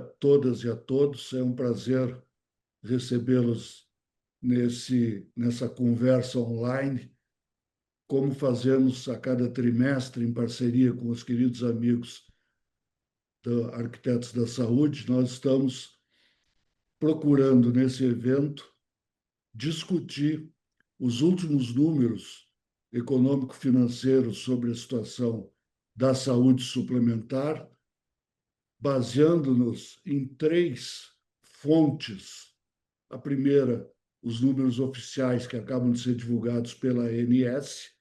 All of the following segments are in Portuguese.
todas e a todos. É um prazer recebê-los nessa conversa online, como fazemos a cada trimestre em parceria com os queridos amigos da Arquitetos da Saúde. Nós estamos procurando, nesse evento, discutir os últimos números econômico-financeiros sobre a situação da saúde suplementar, baseando-nos em três fontes. A primeira, os números oficiais que acabam de ser divulgados pela ANS.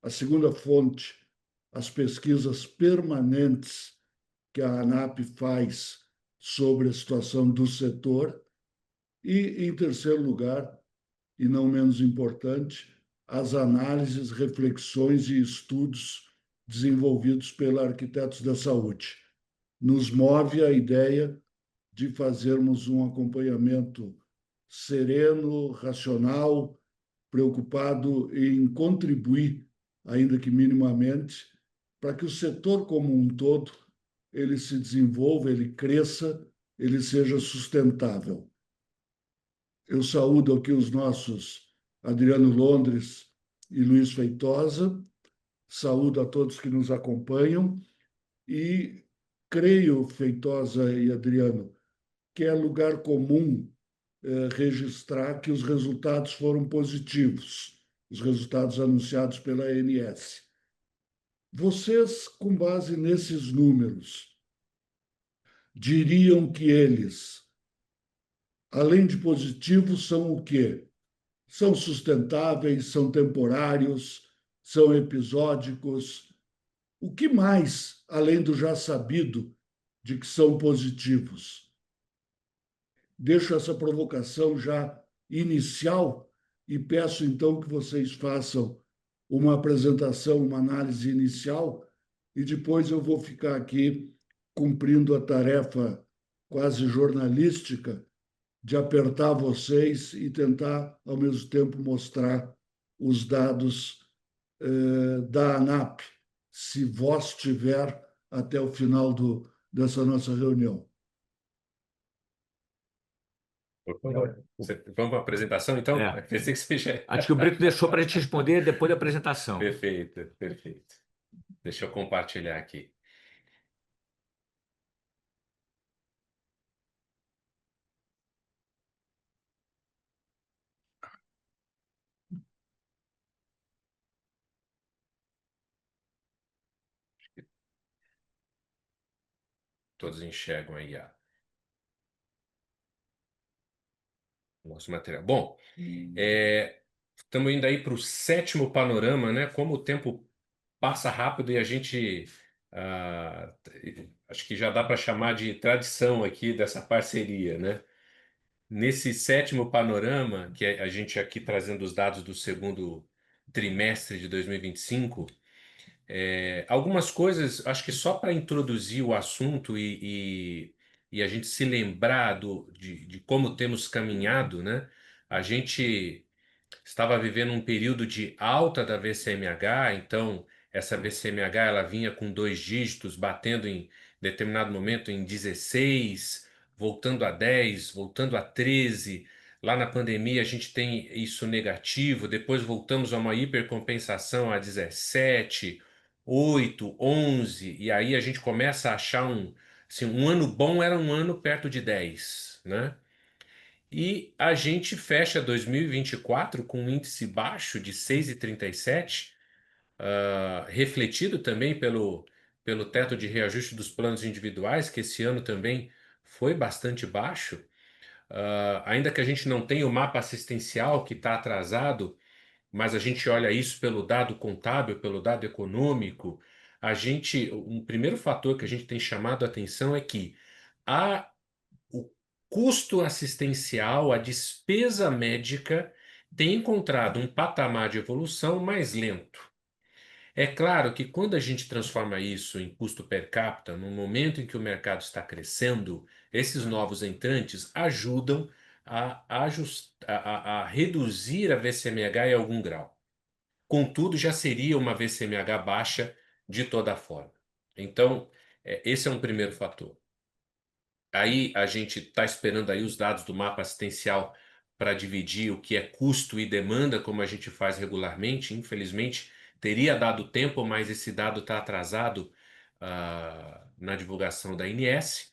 A segunda fonte, as pesquisas permanentes que a ANAP faz sobre a situação do setor. E, em terceiro lugar, e não menos importante, as análises, reflexões e estudos desenvolvidos pela Arquitetos da Saúde. Nos move a ideia de fazermos um acompanhamento sereno, racional, preocupado em contribuir, ainda que minimamente, para que o setor como um todo ele se desenvolva, ele cresça, ele seja sustentável. Eu saúdo aqui os nossos Adriano Londres e Luiz Feitosa, saúdo a todos que nos acompanham e creio, Feitosa e Adriano, que é lugar comum registrar que os resultados foram positivos, os resultados anunciados pela ANS. Vocês, com base nesses números, diriam que eles, além de positivos, são o quê? São sustentáveis, são temporários, são episódicos? O que mais, além do já sabido, de que são positivos? Deixo essa provocação já inicial e peço então que vocês façam uma apresentação, uma análise inicial, e depois eu vou ficar aqui cumprindo a tarefa quase jornalística de apertar vocês e tentar, ao mesmo tempo, mostrar os dados da ANAP, se vós tiver até o final dessa nossa reunião. Vamos para a apresentação, então? Pensei que você já... Acho que o Brito deixou para a gente responder depois da apresentação. Perfeito, perfeito. Deixa eu compartilhar aqui. Todos enxergam aí nosso material. Bom, estamos indo aí para o sétimo panorama, né? Como o tempo passa rápido e a gente acho que já dá para chamar de tradição aqui dessa parceria, né? Nesse sétimo panorama, que a gente aqui trazendo os dados do segundo trimestre de 2025, algumas coisas, acho que só para introduzir o assunto e a gente se lembrar de como temos caminhado, né? A gente estava vivendo um período de alta da VCMH, então essa VCMH ela vinha com 2 dígitos, batendo em determinado momento em 16, voltando a 10, voltando a 13. Lá na pandemia a gente tem isso negativo, depois voltamos a uma hipercompensação a 17, 8, 11, e aí a gente começa a achar assim, um ano bom era um ano perto de 10, né? E a gente fecha 2024 com um índice baixo de 6,37, refletido também pelo teto de reajuste dos planos individuais, que esse ano também foi bastante baixo. Ainda que a gente não tenha o mapa assistencial que está atrasado, mas a gente olha isso pelo dado contábil, pelo dado econômico, um primeiro fator que a gente tem chamado a atenção é que o custo assistencial, a despesa médica, tem encontrado um patamar de evolução mais lento. É claro que quando a gente transforma isso em custo per capita, no momento em que o mercado está crescendo, esses novos entrantes ajudam a reduzir a VCMH em algum grau. Contudo, já seria uma VCMH baixa de toda forma. Então, esse é um primeiro fator. Aí a gente está esperando aí os dados do mapa assistencial para dividir o que é custo e demanda, como a gente faz regularmente. Infelizmente, teria dado tempo, mas esse dado está atrasado na divulgação da ANS.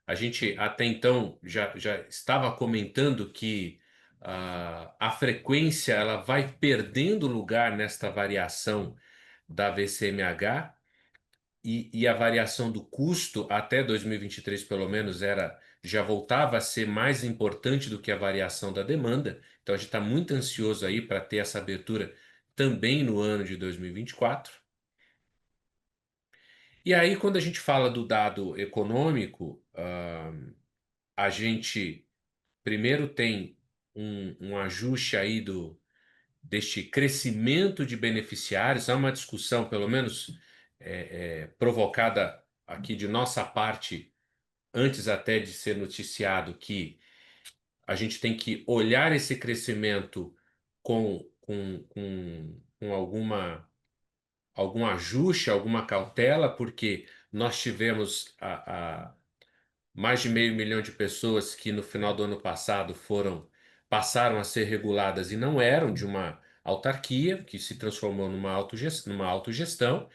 A gente até então já estava comentando que a frequência ela vai perdendo lugar nesta variação da VCMH e a variação do custo até 2023, pelo menos, já voltava a ser mais importante do que a variação da demanda. Então a gente está muito ansioso aí para ter essa abertura também no ano de 2024. E aí, quando a gente fala do dado econômico, a gente primeiro tem um ajuste aí deste crescimento de beneficiários. Há uma discussão, pelo menos provocada aqui de nossa parte, antes até de ser noticiado, que a gente tem que olhar esse crescimento com algum ajuste, alguma cautela, porque nós tivemos mais de 500 mil de pessoas que no final do ano passado passaram a ser reguladas e não eram de uma autarquia, que se transformou numa autogestão,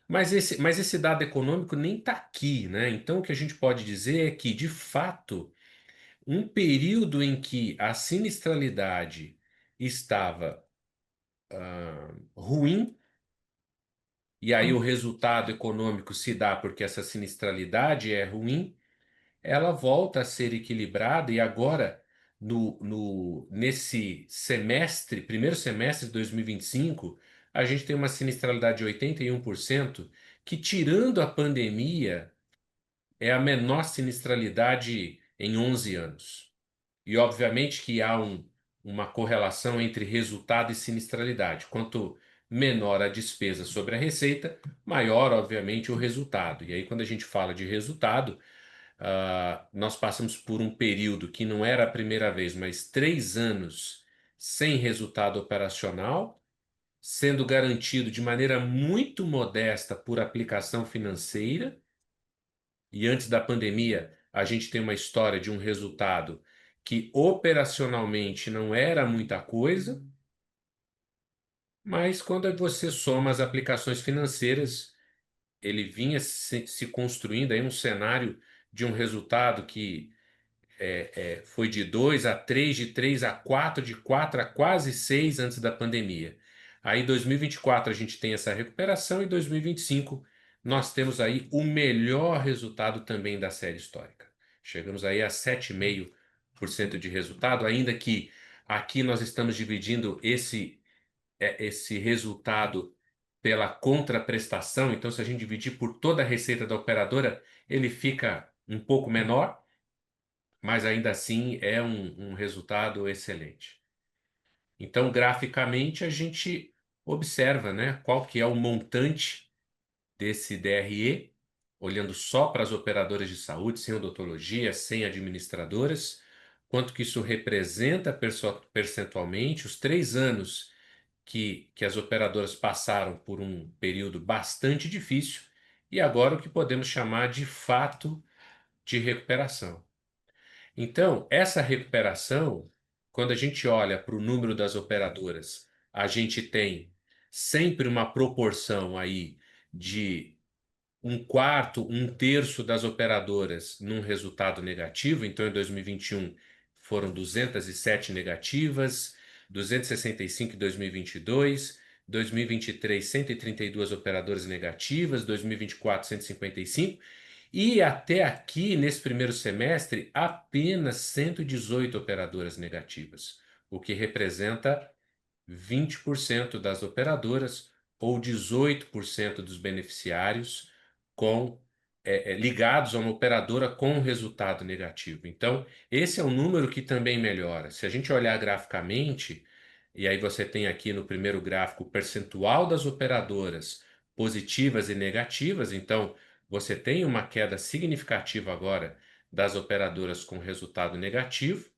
mas esse dado econômico nem está aqui, né? Então o que a gente pode dizer é que, de fato, um período em que a sinistralidade estava ruim, e aí o resultado econômico se dá porque essa sinistralidade é ruim, ela volta a ser equilibrada e agora, nesse semestre, primeiro semestre de 2025, a gente tem uma sinistralidade de 81%, que, tirando a pandemia, é a menor sinistralidade em 11 anos. E, obviamente, que há uma correlação entre resultado e sinistralidade. Quanto menor a despesa sobre a receita, maior, obviamente, o resultado. E aí, quando a gente fala de resultado, nós passamos por um período que não era a primeira vez, mas 3 anos sem resultado operacional, sendo garantido de maneira muito modesta por aplicação financeira. E antes da pandemia, a gente tem uma história de um resultado que operacionalmente não era muita coisa, mas quando você soma as aplicações financeiras, ele vinha se construindo aí um cenário de um resultado que foi de 2 a 3, de 3 a 4, de 4 a quase 6 antes da pandemia. Aí, em 2024, a gente tem essa recuperação e em 2025 nós temos aí o melhor resultado também da série histórica. Chegamos aí a 7,5% de resultado, ainda que aqui nós estamos dividindo esse resultado pela contraprestação. Então, se a gente dividir por toda a receita da operadora, ele fica um pouco menor, mas ainda assim é um resultado excelente. Então, graficamente, a gente observa, né, qual que é o montante desse DRE, olhando só para as operadoras de saúde, sem odontologia, sem administradoras, quanto que isso representa percentualmente, os 3 anos que as operadoras passaram por um período bastante difícil, e agora o que podemos chamar de fato de recuperação. Então, essa recuperação, quando a gente olha para o número das operadoras, a gente tem sempre uma proporção aí de um quarto, um terço das operadoras num resultado negativo. Então, em 2021 foram 207 negativas, 265 em 2022, 2023 132 operadoras negativas, 2024 155. E até aqui, nesse primeiro semestre, apenas 118 operadoras negativas, o que representa 20% das operadoras ou 18% dos beneficiários ligados a uma operadora com resultado negativo. Então, esse é um número que também melhora. Se a gente olhar graficamente, e aí você tem aqui no primeiro gráfico o percentual das operadoras positivas e negativas, então você tem uma queda significativa agora das operadoras com resultado negativo,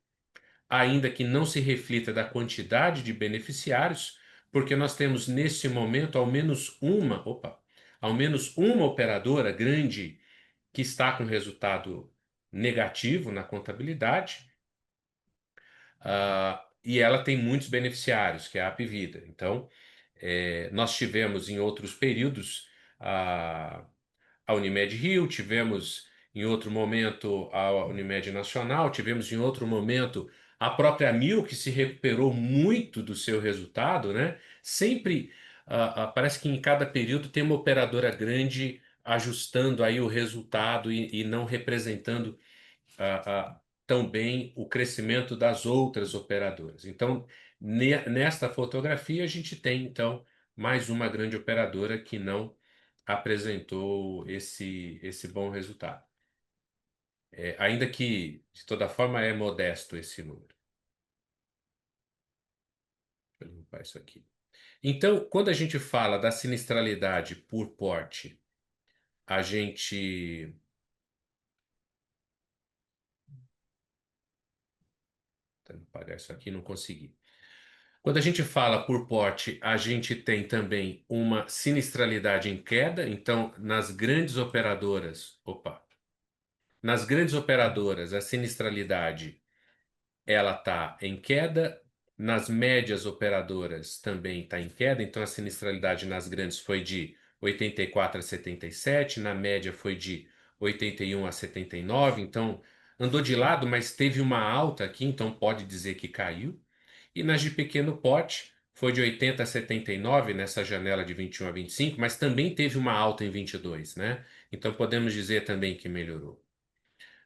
ainda que não se reflita da quantidade de beneficiários, porque nós temos nesse momento ao menos uma operadora grande que está com resultado negativo na contabilidade, e ela tem muitos beneficiários, que é a Apvida. Então, nós tivemos em outros períodos a Unimed Rio, tivemos em outro momento a Unimed Nacional, tivemos em outro momento a própria Mil, que se recuperou muito do seu resultado, né? Sempre parece que em cada período tem uma operadora grande ajustando aí o resultado e não representando tão bem o crescimento das outras operadoras. Então, nesta fotografia, a gente tem, então, mais uma grande operadora que não apresentou esse bom resultado. Ainda que, de toda forma, é modesto esse número. Deixa eu limpar isso aqui. Então, quando a gente fala da sinistralidade por porte, a gente... Tentando apagar isso aqui, não consegui. Quando a gente fala por porte, a gente tem também uma sinistralidade em queda. Então, nas grandes operadoras, nas grandes operadoras, a sinistralidade ela está em queda. Nas médias operadoras também está em queda. Então, a sinistralidade nas grandes foi de 84 a 77, na média foi de 81 a 79. Então, andou de lado, mas teve uma alta aqui, então pode dizer que caiu. E nas de pequeno porte foi de 80 a 79 nessa janela de 21 a 25, mas também teve uma alta em 22, né? Então podemos dizer também que melhorou.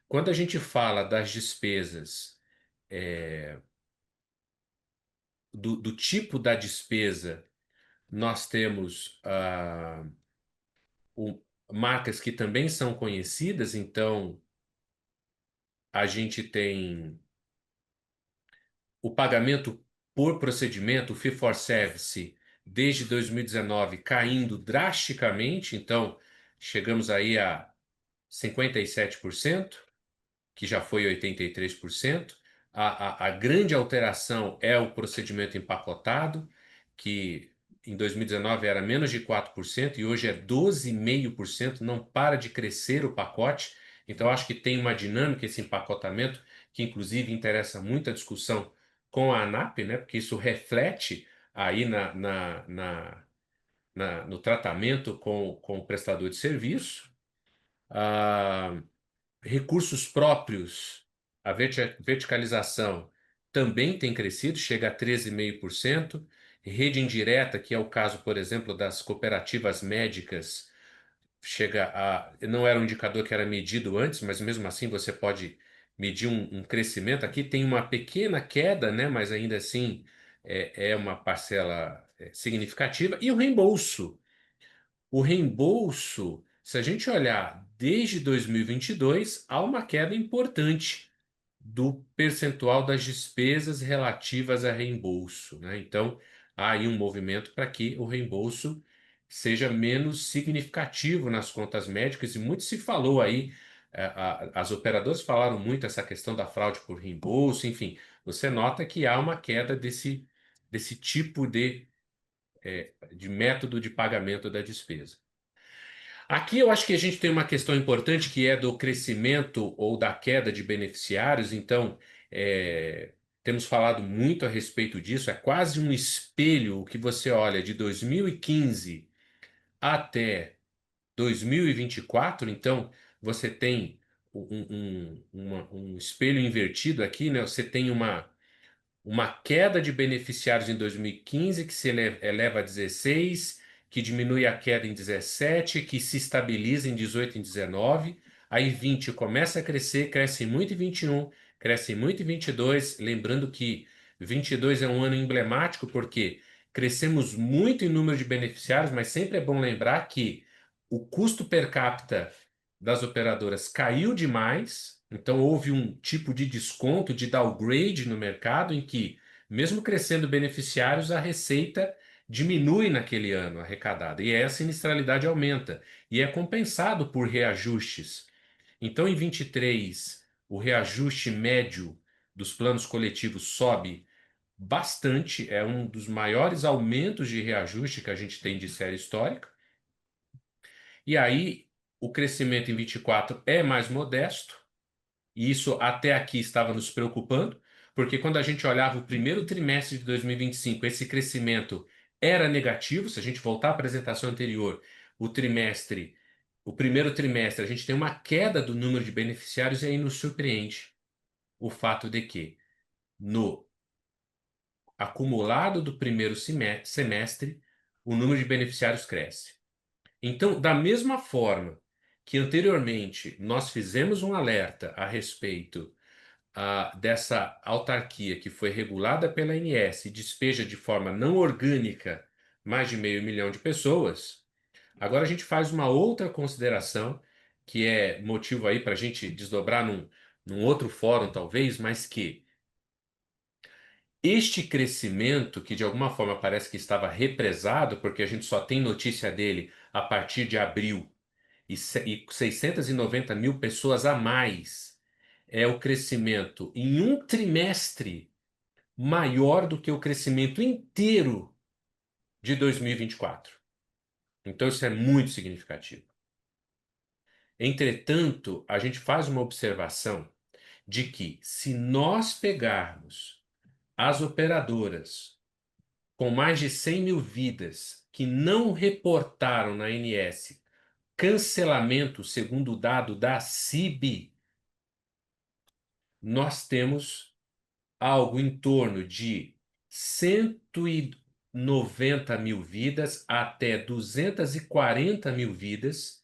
Quando a gente fala das despesas, do tipo da despesa, nós temos marcas que também são conhecidas, então a gente tem o pagamento por procedimento, o fee for service, desde 2019 caindo drasticamente, então chegamos aí a 57%, que já foi 83%. A grande alteração é o procedimento empacotado, que em 2019 era menos de 4% e hoje é 12,5%, não para de crescer o pacote. Então, acho que tem uma dinâmica esse empacotamento, que inclusive interessa muito a discussão com a ANAP, né? Porque isso reflete aí no tratamento com o prestador de serviço. Recursos próprios, a verticalização também tem crescido, chega a 13,5%. Rede indireta, que é o caso, por exemplo, das cooperativas médicas, chega a... Não era um indicador que era medido antes, mas mesmo assim você pode medir um crescimento. Aqui tem uma pequena queda, né? Mas ainda assim é uma parcela significativa. E o reembolso. O reembolso, se a gente olhar desde 2022, há uma queda importante do percentual das despesas relativas a reembolso, né? Então, há aí um movimento para que o reembolso seja menos significativo nas contas médicas, e muito se falou aí, as operadoras falaram muito essa questão da fraude por reembolso, enfim, você nota que há uma queda desse tipo de método de pagamento da despesa. Aqui eu acho que a gente tem uma questão importante que é do crescimento ou da queda de beneficiários, então temos falado muito a respeito disso, é quase um espelho o que você olha de 2015 até 2024, então você tem um espelho invertido aqui, né? Você tem uma queda de beneficiários em 2015 que se eleva a 16, que diminui a queda em 17, que se estabiliza em 18 e 19, aí 20 começa a crescer, cresce muito em 21, cresce muito em 22, lembrando que 22 é um ano emblemático porque crescemos muito em número de beneficiários, mas sempre é bom lembrar que o custo per capita das operadoras caiu demais, então houve um tipo de desconto, de downgrade no mercado, em que, mesmo crescendo beneficiários, a receita diminui naquele ano arrecadada, e a sinistralidade aumenta, e é compensado por reajustes. Então, em 23, o reajuste médio dos planos coletivos sobe bastante, é um dos maiores aumentos de reajuste que a gente tem de série histórica. E aí, o crescimento em 24 é mais modesto, e isso até aqui estava nos preocupando, porque quando a gente olhava o primeiro trimestre de 2025, esse crescimento era negativo. Se a gente voltar à apresentação anterior, o primeiro trimestre, a gente tem uma queda do número de beneficiários e aí nos surpreende o fato de que no acumulado do primeiro semestre, o número de beneficiários cresce. Então, da mesma forma que anteriormente nós fizemos um alerta a respeito dessa autarquia que foi regulada pela ANS e despeja de forma não orgânica mais de 500 mil de pessoas, agora a gente faz uma outra consideração que é motivo aí para a gente desdobrar num outro fórum, talvez, mas que este crescimento, que de alguma forma parece que estava represado, porque a gente só tem notícia dele a partir de abril, e 690 mil pessoas a mais, é o crescimento em um trimestre maior do que o crescimento inteiro de 2024. Então, isso é muito significativo. Entretanto, a gente faz uma observação de que, se nós pegarmos as operadoras com mais de 100 mil vidas que não reportaram na ANS cancelamento, segundo o dado da CIB, nós temos algo em torno de 190 mil vidas até 240 mil vidas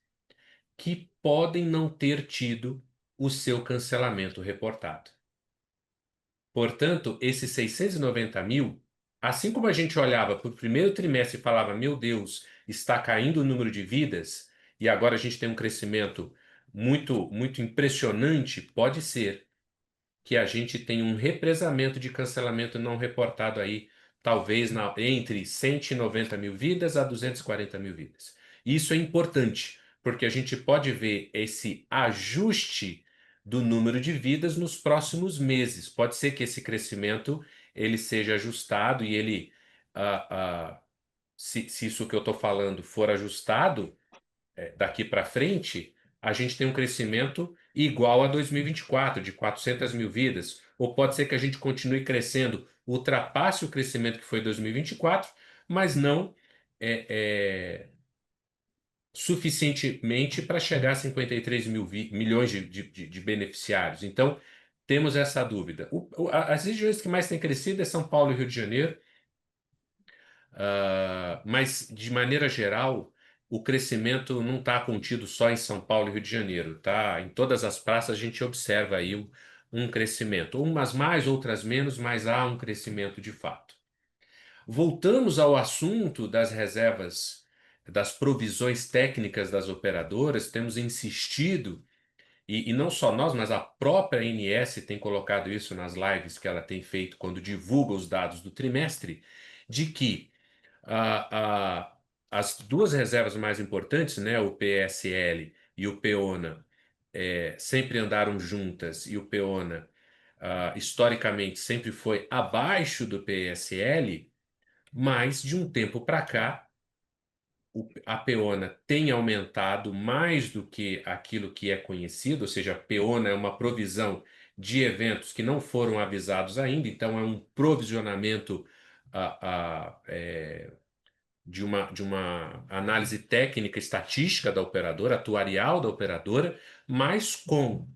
que podem não ter tido o seu cancelamento reportado. Portanto, esses 690 mil, assim como a gente olhava para o primeiro trimestre e falava, meu Deus, está caindo o número de vidas, e agora a gente tem um crescimento muito, muito impressionante, pode ser que a gente tenha um represamento de cancelamento não reportado aí, talvez entre 190 mil vidas a 240 mil vidas. Isso é importante, porque a gente pode ver esse ajuste do número de vidas nos próximos meses. Pode ser que esse crescimento ele seja ajustado e ele, se isso que eu estou falando for ajustado, daqui para frente, a gente tem um crescimento igual a 2024, de 400 mil vidas. Ou pode ser que a gente continue crescendo, ultrapasse o crescimento que foi 2024, mas não suficientemente para chegar a 53 milhões de beneficiários. Então, temos essa dúvida. As regiões que mais têm crescido é São Paulo e Rio de Janeiro. Mas, de maneira geral, o crescimento não está contido só em São Paulo e Rio de Janeiro, tá? Em todas as praças a gente observa aí um crescimento, umas mais, outras menos, mas há um crescimento de fato. Voltamos ao assunto das reservas, das provisões técnicas das operadoras, temos insistido, e não só nós, mas a própria ANS tem colocado isso nas lives que ela tem feito quando divulga os dados do trimestre, de que as duas reservas mais importantes, né, o PSL e o PEONA, sempre andaram juntas, e o PEONA, historicamente, sempre foi abaixo do PSL, mas de um tempo para cá, a PEONA tem aumentado mais do que aquilo que é conhecido, ou seja, a PEONA é uma provisão de eventos que não foram avisados ainda, então é um provisionamento de uma análise técnica estatística da operadora, atuarial da operadora, mas com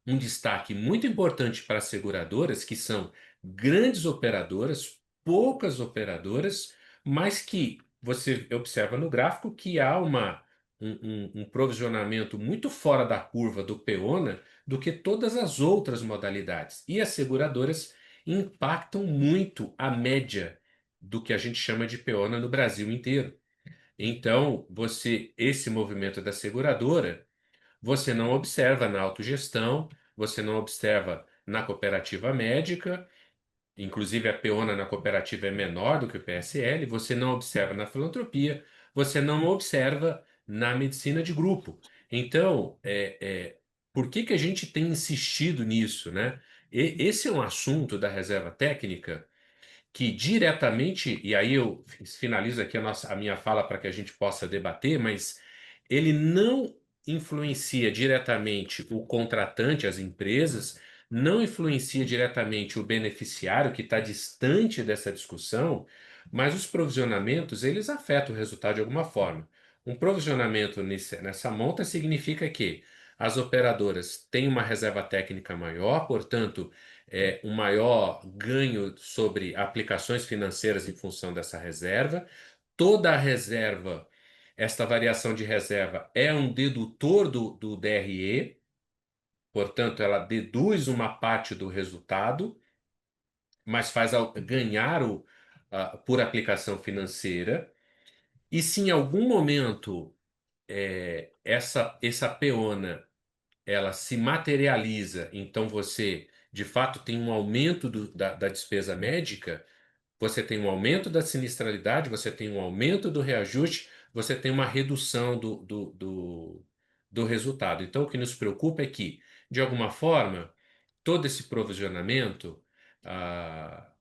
um destaque muito importante para as seguradoras, que são grandes operadoras, poucas operadoras, mas que você observa no gráfico que há um provisionamento muito fora da curva do PEONA do que todas as outras modalidades. E as seguradoras impactam muito a média do que a gente chama de PEONA no Brasil inteiro. Então, esse movimento da seguradora, você não observa na autogestão, você não observa na cooperativa médica, inclusive a PEONA na cooperativa é menor do que o PSL, você não observa na filantropia, você não observa na medicina de grupo. Então, por que a gente tem insistido nisso, né? Esse é um assunto da reserva técnica que diretamente, e aí eu finalizo aqui a minha fala para que a gente possa debater, mas ele não influencia diretamente o contratante, as empresas, não influencia diretamente o beneficiário que está distante dessa discussão, mas os provisionamentos, eles afetam o resultado de alguma forma. Um provisionamento nessa monta significa que as operadoras têm uma reserva técnica maior, portanto, um maior ganho sobre aplicações financeiras em função dessa reserva. Toda a reserva, esta variação de reserva é um dedutor do DRE, portanto, ela deduz uma parte do resultado, mas faz ganhar por aplicação financeira. E se em algum momento essa peona ela se materializa, então você de fato tem um aumento da despesa médica, você tem um aumento da sinistralidade, você tem um aumento do reajuste, você tem uma redução do resultado. Então, o que nos preocupa é que, de alguma forma, todo esse provisionamento,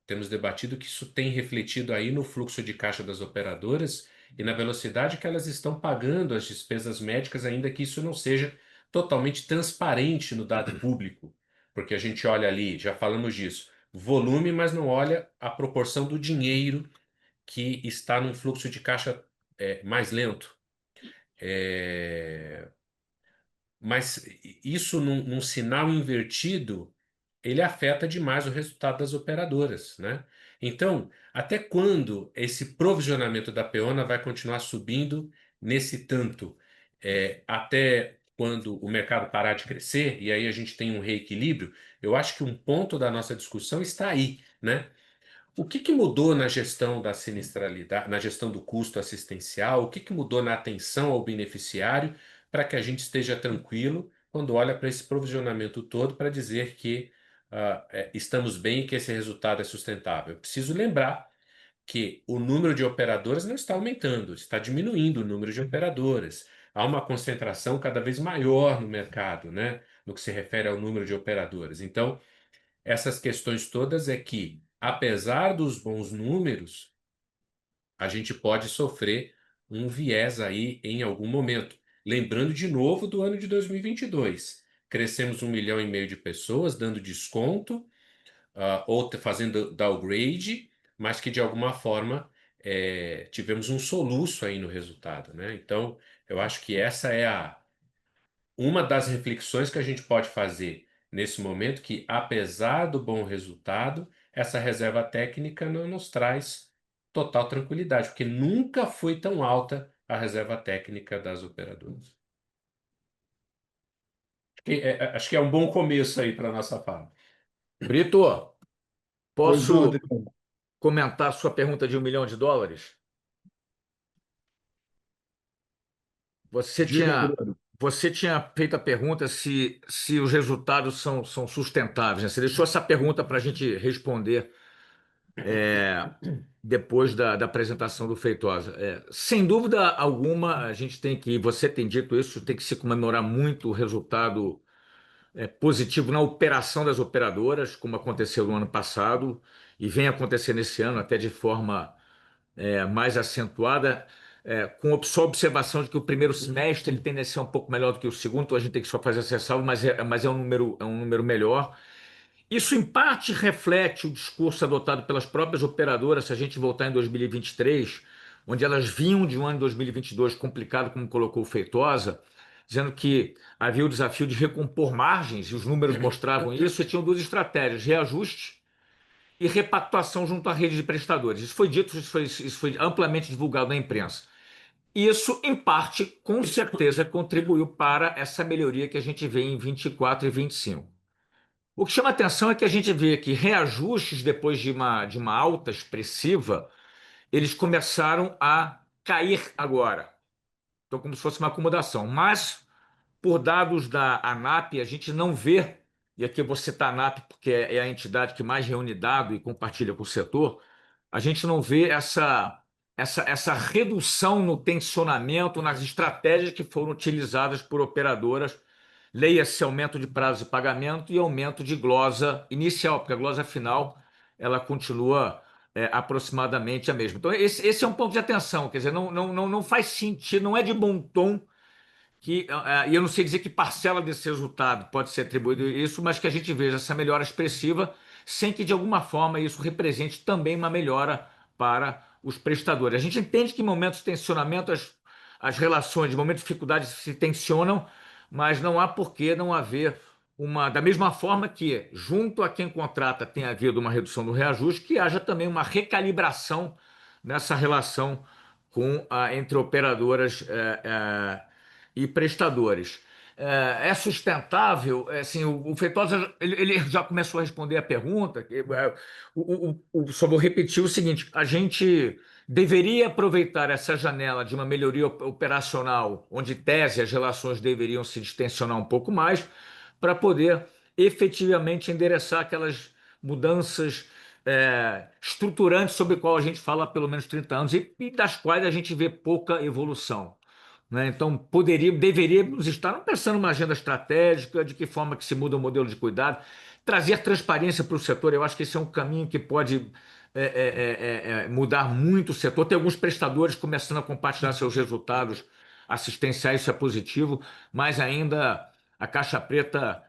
temos debatido que isso tem refletido aí no fluxo de caixa das operadoras e na velocidade que elas estão pagando as despesas médicas, ainda que isso não seja totalmente transparente no dado público, porque a gente olha ali, já falamos disso, volume, mas não olha a proporção do dinheiro que está num fluxo de caixa mais lento. Mas isso num sinal invertido, ele afeta demais o resultado das operadoras, né? Então, até quando esse provisionamento da peona vai continuar subindo nesse tanto? Até quando o mercado parar de crescer, e aí a gente tem um reequilíbrio, eu acho que um ponto da nossa discussão está aí, né? O que mudou na gestão da sinistralidade, na gestão do custo assistencial? O que mudou na atenção ao beneficiário para que a gente esteja tranquilo quando olha para esse provisionamento todo para dizer que estamos bem e que esse resultado é sustentável? Eu preciso lembrar que o número de operadoras não está aumentando, está diminuindo o número de operadoras. Há uma concentração cada vez maior no mercado, né? No que se refere ao número de operadoras. Então, essas questões todas é que, apesar dos bons números, a gente pode sofrer um viés aí em algum momento. Lembrando de novo do ano de 2022. Crescemos 1,5 milhão de pessoas, dando desconto, ou fazendo downgrade, mas que de alguma forma tivemos um soluço aí no resultado, né? Então, eu acho que essa é uma das reflexões que a gente pode fazer nesse momento, que apesar do bom resultado, essa reserva técnica não nos traz total tranquilidade, porque nunca foi tão alta a reserva técnica das operadoras. Acho que é um bom começo aí para a nossa fala. Brito, Pois não, posso Adriano. comentar a sua pergunta de US$ 1 milhão? Você Diga, tinha, Adriano. você tinha feito a pergunta se os resultados são sustentáveis, né? Você deixou essa pergunta para a gente responder depois da apresentação do Feitosa. Sem dúvida alguma, a gente tem que, você tem dito isso, tem que se comemorar muito o resultado positivo na operação das operadoras, como aconteceu no ano passado e vem acontecendo nesse ano até de forma mais acentuada, com só observação de que o primeiro semestre ele tende a ser um pouco melhor do que o segundo, então a gente tem que só fazer essa ressalva, mas é um número melhor. Isso, em parte, reflete o discurso adotado pelas próprias operadoras, se a gente voltar em 2023, onde elas vinham de um ano de 2022 complicado, como colocou o Feitosa, dizendo que havia o desafio de recompor margens, e os números mostravam isso, e tinham duas estratégias: reajuste e repactuação junto à rede de prestadores. Isso foi dito, isso foi amplamente divulgado na imprensa. Isso, em parte, com certeza, contribuiu para essa melhoria que a gente vê em 24 e 25. O que chama atenção é que a gente vê que reajustes depois de uma alta expressiva, eles começaram a cair agora. Então, como se fosse uma acomodação. Mas, por dados da ANAP, a gente não vê, e aqui eu vou citar a ANAP porque é a entidade que mais reúne dado e compartilha com o setor, a gente não vê essa redução no tensionamento, nas estratégias que foram utilizadas por operadoras. Leia-se aumento de prazo de pagamento e aumento de glosa inicial, porque a glosa final ela continua aproximadamente a mesma. Então, esse é um ponto de atenção, quer dizer, não faz sentido, não é de bom tom e eu não sei dizer que parcela desse resultado pode ser atribuído a isso, mas que a gente veja essa melhora expressiva, sem que de alguma forma isso represente também uma melhora para os prestadores. A gente entende que em momentos de tensionamento as relações, de momentos de dificuldade se tensionam, mas não há por que não haver da mesma forma que junto a quem contrata tem havido uma redução do reajuste, que haja também uma recalibração nessa relação entre operadoras e prestadores. É sustentável? Assim, o Feitosa ele já começou a responder a pergunta. Só vou repetir o seguinte: a gente deveria aproveitar essa janela de uma melhoria operacional, onde, em tese, as relações deveriam se distensionar um pouco mais, para poder efetivamente endereçar aquelas mudanças estruturantes sobre o qual a gente fala há pelo menos 30 anos e das quais a gente vê pouca evolução, né? Então, deveríamos estar não pensando numa agenda estratégica, de que forma que se muda o modelo de cuidado, trazer transparência para o setor. Eu acho que esse é um caminho que pode mudar muito o setor. Tem alguns prestadores começando a compartilhar seus resultados assistenciais, isso é positivo, mas ainda a caixa preta,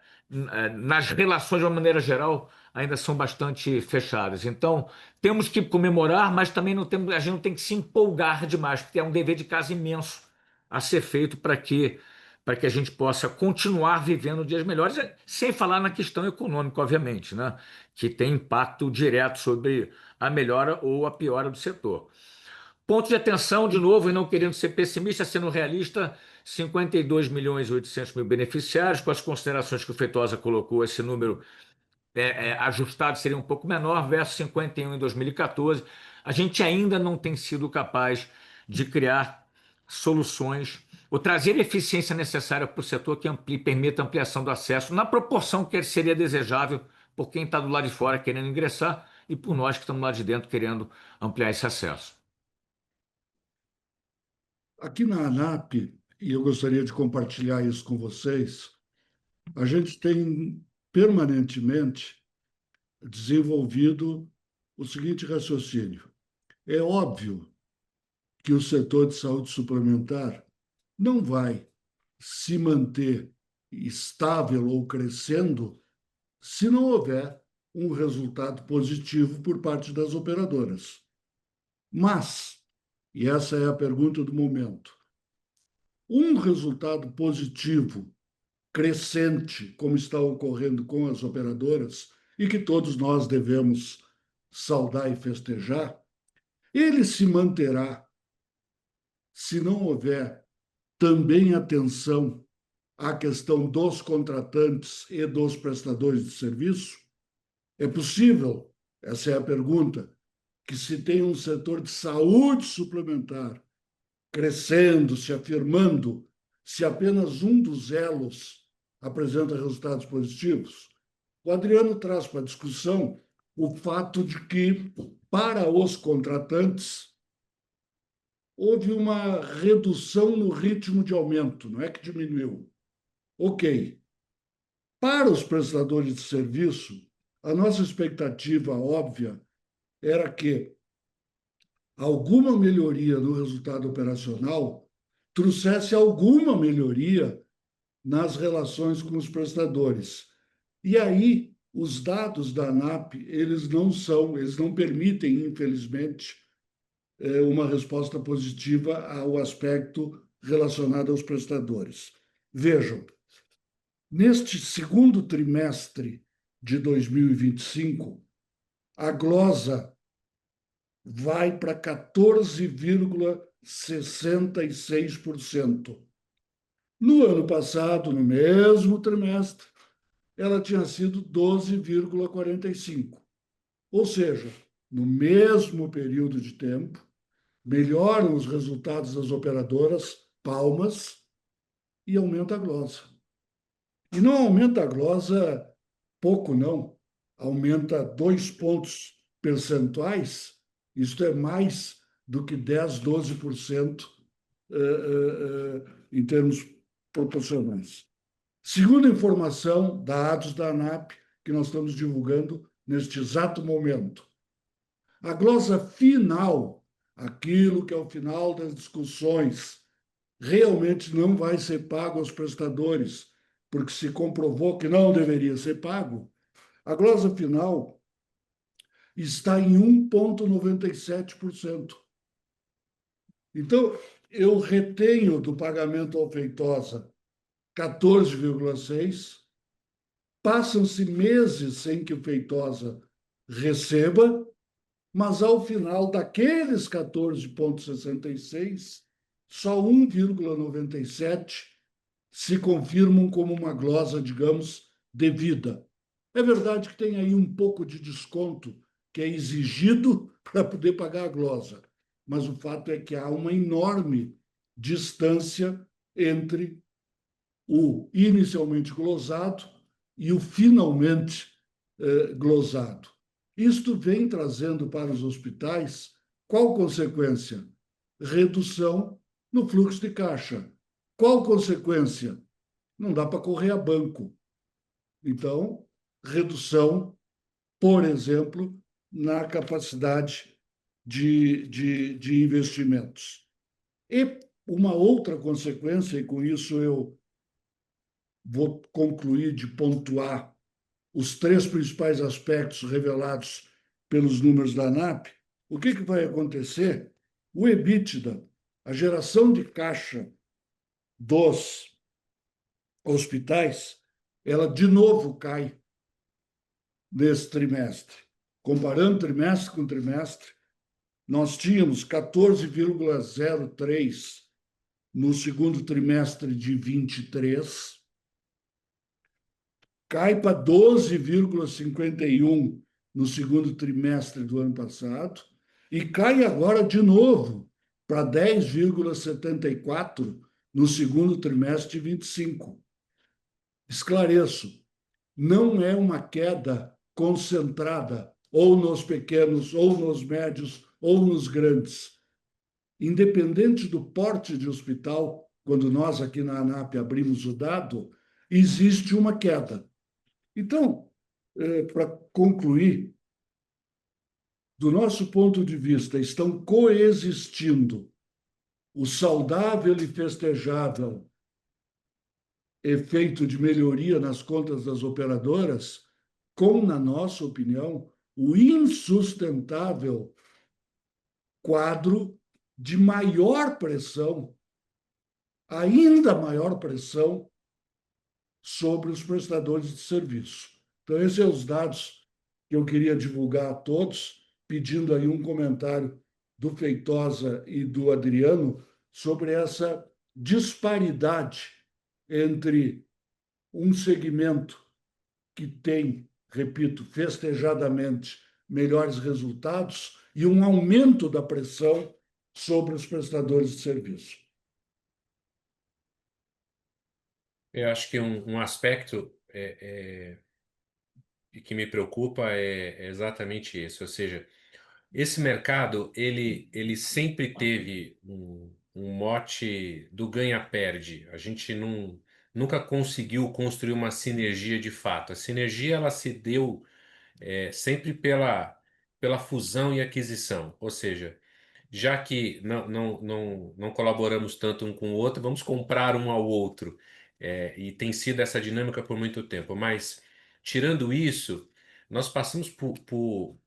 nas relações de uma maneira geral, ainda são bastante fechadas. Então, temos que comemorar, mas também a gente não tem que se empolgar demais, porque é um dever de casa imenso a ser feito para que a gente possa continuar vivendo dias melhores, sem falar na questão econômica, obviamente, né? Que tem impacto direto sobre a melhora ou a piora do setor. Ponto de atenção, de novo, e não querendo ser pessimista, sendo realista: 52 milhões e 800 mil beneficiários. Com as considerações que o Feitosa colocou, esse número ajustado seria um pouco menor, versus 51 em 2014. A gente ainda não tem sido capaz de criar soluções ou trazer a eficiência necessária para o setor que permita a ampliação do acesso na proporção que seria desejável por quem está do lado de fora querendo ingressar e por nós que estamos lá de dentro querendo ampliar esse acesso. Aqui na ANAP, e eu gostaria de compartilhar isso com vocês, a gente tem permanentemente desenvolvido o seguinte raciocínio. É óbvio que o setor de saúde suplementar não vai se manter estável ou crescendo se não houver um resultado positivo por parte das operadoras. Mas, e essa é a pergunta do momento, um resultado positivo crescente, como está ocorrendo com as operadoras, e que todos nós devemos saudar e festejar, ele se manterá se não houver também atenção à questão dos contratantes e dos prestadores de serviço? É possível, essa é a pergunta, que se tem um setor de saúde suplementar crescendo, se afirmando, se apenas um dos elos apresenta resultados positivos? O Adriano traz para a discussão o fato de que, para os contratantes, houve uma redução no ritmo de aumento, não é que diminuiu. Ok. Para os prestadores de serviço, a nossa expectativa óbvia era que alguma melhoria no resultado operacional trouxesse alguma melhoria nas relações com os prestadores. E aí, os dados da ANAP, eles não permitem, infelizmente, uma resposta positiva ao aspecto relacionado aos prestadores. Vejam, neste segundo trimestre de 2025, a glosa vai para 14,66%. No ano passado, no mesmo trimestre, ela tinha sido 12,45%. Ou seja, no mesmo período de tempo, melhoram os resultados das operadoras, palmas, e aumenta a glosa. E não aumenta a glosa pouco, não. Aumenta 2 pontos percentuais, isto é mais do que 10, 12% em termos proporcionais. Segundo a informação, dados da ANAP, que nós estamos divulgando neste exato momento, a glosa final, aquilo que ao final das discussões realmente não vai ser pago aos prestadores, porque se comprovou que não deveria ser pago, a glosa final está em 1,97%. Então, eu retenho do pagamento ao Feitosa 14,6%, passam-se meses sem que o Feitosa receba, mas ao final daqueles 14,66, só 1,97 se confirmam como uma glosa, digamos, devida. É verdade que tem aí um pouco de desconto que é exigido para poder pagar a glosa, mas o fato é que há uma enorme distância entre o inicialmente glosado e o finalmente glosado. Isto vem trazendo para os hospitais qual consequência? Redução no fluxo de caixa. Qual consequência? Não dá para correr a banco. Então, redução, por exemplo, na capacidade de investimentos. E uma outra consequência, e com isso eu vou concluir de pontuar os três principais aspectos revelados pelos números da ANAP, o que vai acontecer? O EBITDA, a geração de caixa dos hospitais, ela de novo cai nesse trimestre. Comparando trimestre com trimestre, nós tínhamos 14,03 no segundo trimestre de 23, cai para 12,51 no segundo trimestre do ano passado e cai agora de novo para 10,74 no segundo trimestre de 25. Esclareço, não é uma queda concentrada ou nos pequenos, ou nos médios, ou nos grandes. Independente do porte de hospital, quando nós aqui na ANAP abrimos o dado, existe uma queda. Então, para concluir, do nosso ponto de vista, estão coexistindo o saudável e festejável efeito de melhoria nas contas das operadoras, com, na nossa opinião, o insustentável quadro de maior pressão, ainda maior pressão, sobre os prestadores de serviço. Então, esses são os dados que eu queria divulgar a todos, pedindo aí um comentário do Feitosa e do Adriano sobre essa disparidade entre um segmento que tem, repito, festejadamente melhores resultados e um aumento da pressão sobre os prestadores de serviço. Eu acho que um aspecto que me preocupa é exatamente esse, ou seja, esse mercado ele sempre teve um mote do ganha-perde. A gente nunca conseguiu construir uma sinergia de fato. A sinergia ela se deu sempre pela fusão e aquisição, ou seja, já que não colaboramos tanto um com o outro, vamos comprar um ao outro. E tem sido essa dinâmica por muito tempo. Mas, tirando isso, nós passamos por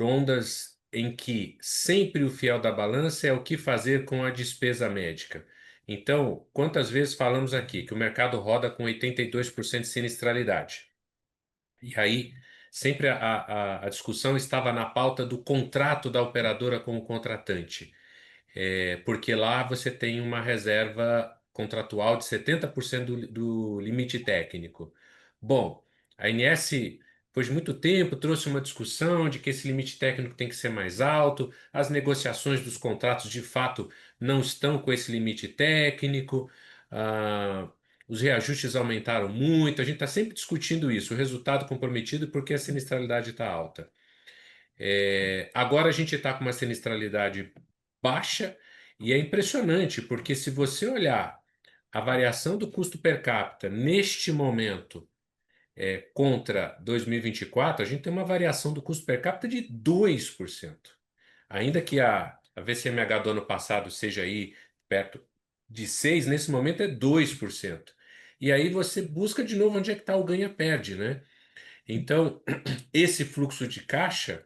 ondas em que sempre o fiel da balança é o que fazer com a despesa médica. Então, quantas vezes falamos aqui que o mercado roda com 82% de sinistralidade? E aí, sempre a discussão estava na pauta do contrato da operadora com o contratante, porque lá você tem uma reserva contratual de 70% do limite técnico. Bom, a ANS, depois de muito tempo, trouxe uma discussão de que esse limite técnico tem que ser mais alto, as negociações dos contratos de fato não estão com esse limite técnico. ah, os reajustes aumentaram muito, a gente está sempre discutindo isso, o resultado comprometido porque a sinistralidade está alta. Agora a gente está com uma sinistralidade baixa e é impressionante, porque se você olhar a variação do custo per capita neste momento contra 2024, a gente tem uma variação do custo per capita de 2%. Ainda que a VCMH do ano passado seja aí perto de 6%, nesse momento é 2%. E aí você busca de novo onde é que está o ganha-perde, né? Então, esse fluxo de caixa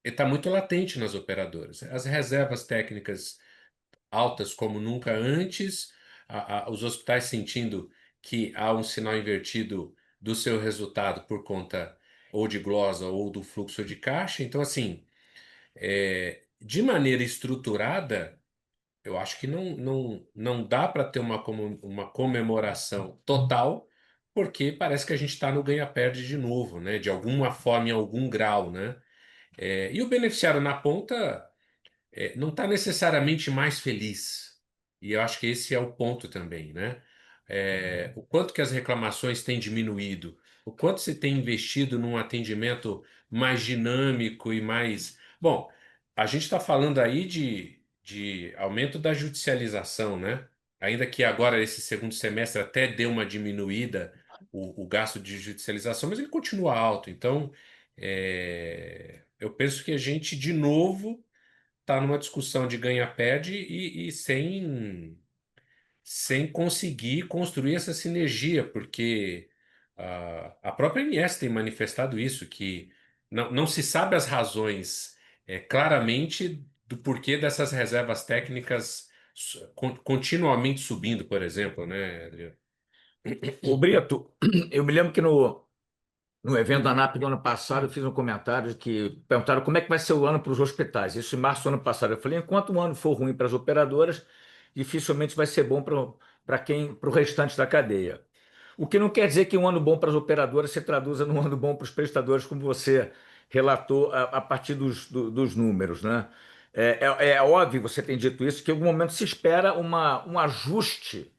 está muito latente nas operadoras. As reservas técnicas altas como nunca antes, os hospitais sentindo que há um sinal invertido do seu resultado por conta ou de glosa ou do fluxo de caixa. Então, assim, de maneira estruturada, eu acho que não dá para ter uma comemoração total, porque parece que a gente está no ganha-perde de novo, né? De alguma forma, em algum grau, né? E o beneficiário na ponta não está necessariamente mais feliz. E eu acho que esse é o ponto também, né? O quanto que as reclamações têm diminuído, o quanto se tem investido num atendimento mais dinâmico e mais. Bom, a gente está falando aí de aumento da judicialização, né? Ainda que agora, esse segundo semestre, até deu uma diminuída o gasto de judicialização, mas ele continua alto. Então, eu penso que a gente, de novo, está numa discussão de ganha-perde e sem conseguir construir essa sinergia, porque a própria ANS tem manifestado isso, que não se sabe as razões claramente do porquê dessas reservas técnicas continuamente subindo, por exemplo, né, Adriano? Ô, Brito, eu me lembro que no evento da ANAP do ano passado, eu fiz um comentário que perguntaram como é que vai ser o ano para os hospitais. Isso em março do ano passado. Eu falei, enquanto o ano for ruim para as operadoras, dificilmente vai ser bom para o restante da cadeia. O que não quer dizer que um ano bom para as operadoras se traduza num ano bom para os prestadores, como você relatou a partir dos números, né? É óbvio, você tem dito isso, que em algum momento se espera um ajuste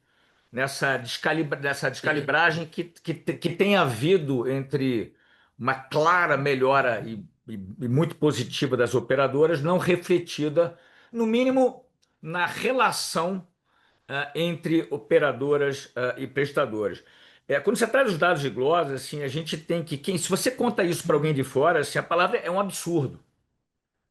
nessa descalibragem que tem havido entre uma clara melhora e muito positiva das operadoras, não refletida, no mínimo, na relação entre operadoras e prestadores. Quando você traz os dados de glosa, assim, a gente tem se você conta isso para alguém de fora, assim, a palavra é um absurdo.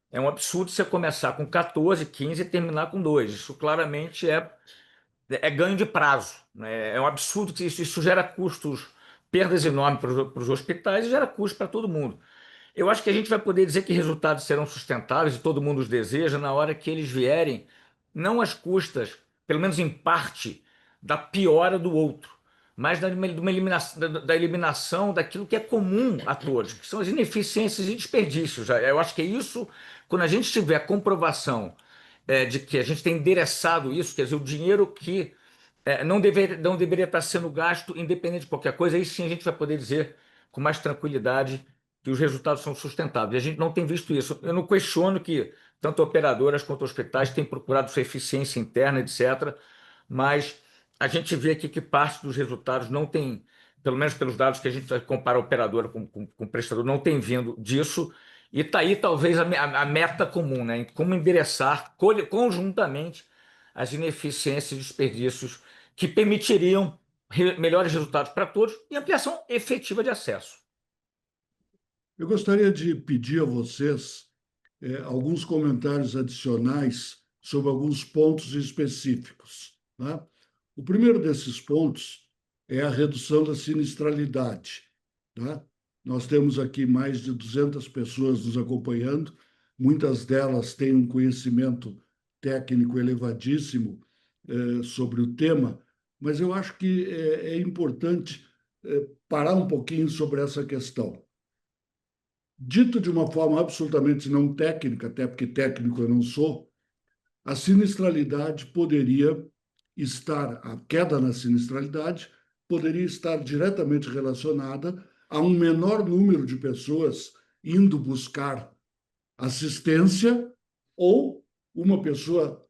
É um absurdo você começar com 14, 15 e terminar com 2. Isso claramente é ganho de prazo, né? É um absurdo que isso gera custos, perdas enormes para os hospitais e gera custos para todo mundo. Eu acho que a gente vai poder dizer que resultados serão sustentáveis e todo mundo os deseja na hora que eles vierem, não às custas, pelo menos em parte, da piora do outro, mas da eliminação daquilo que é comum a todos, que são as ineficiências e desperdícios. Eu acho que é isso, quando a gente tiver comprovação de que a gente tem endereçado isso, quer dizer, o dinheiro que não deveria estar sendo gasto, independente de qualquer coisa, aí sim a gente vai poder dizer com mais tranquilidade que os resultados são sustentáveis. A gente não tem visto isso. Eu não questiono que tanto operadoras quanto hospitais têm procurado sua eficiência interna, etc., mas a gente vê aqui que parte dos resultados não tem, pelo menos pelos dados que a gente compara a operadora com o prestador, não tem vindo disso. E está aí talvez a meta comum, né? Em como endereçar conjuntamente as ineficiências e desperdícios que permitiriam melhores resultados para todos e ampliação efetiva de acesso. Eu gostaria de pedir a vocês alguns comentários adicionais sobre alguns pontos específicos, tá? O primeiro desses pontos é a redução da sinistralidade, tá? Nós temos aqui mais de 200 pessoas nos acompanhando, muitas delas têm um conhecimento técnico elevadíssimo sobre o tema, mas eu acho que é importante parar um pouquinho sobre essa questão. Dito de uma forma absolutamente não técnica, até porque técnico eu não sou, a sinistralidade poderia a queda na sinistralidade poderia estar diretamente relacionada a um menor número de pessoas indo buscar assistência ou o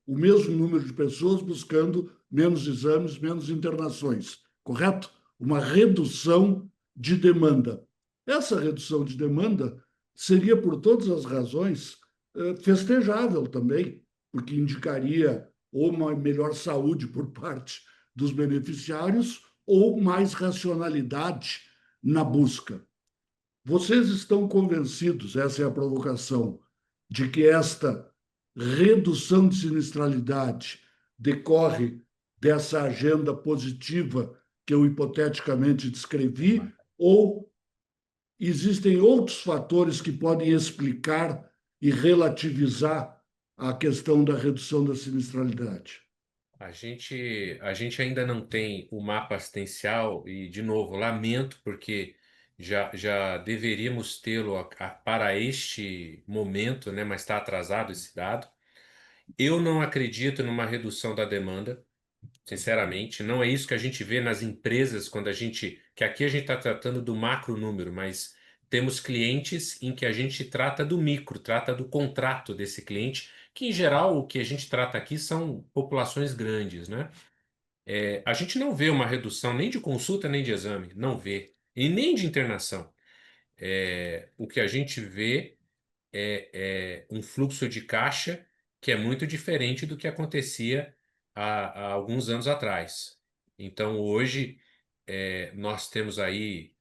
mesmo número de pessoas buscando menos exames, menos internações, correto? Uma redução de demanda. Essa redução de demanda seria, por todas as razões, festejável também, porque indicaria ou uma melhor saúde por parte dos beneficiários ou mais racionalidade na busca. Vocês estão convencidos, essa é a provocação, de que esta redução de sinistralidade decorre dessa agenda positiva que eu hipoteticamente descrevi, ou existem outros fatores que podem explicar e relativizar a questão da redução da sinistralidade? A gente ainda não tem o mapa assistencial e, de novo, lamento porque já deveríamos tê-lo para este momento, né, mas está atrasado esse dado. Eu não acredito numa redução da demanda, sinceramente. Não é isso que a gente vê nas empresas quando que aqui a gente está tratando do macro número, mas temos clientes em que a gente trata do micro, trata do contrato desse cliente, que em geral o que a gente trata aqui são populações grandes, né? A gente não vê uma redução nem de consulta nem de exame, não vê, e nem de internação. O que a gente vê é um fluxo de caixa que é muito diferente do que acontecia há alguns anos atrás. Então, hoje, nós temos aí,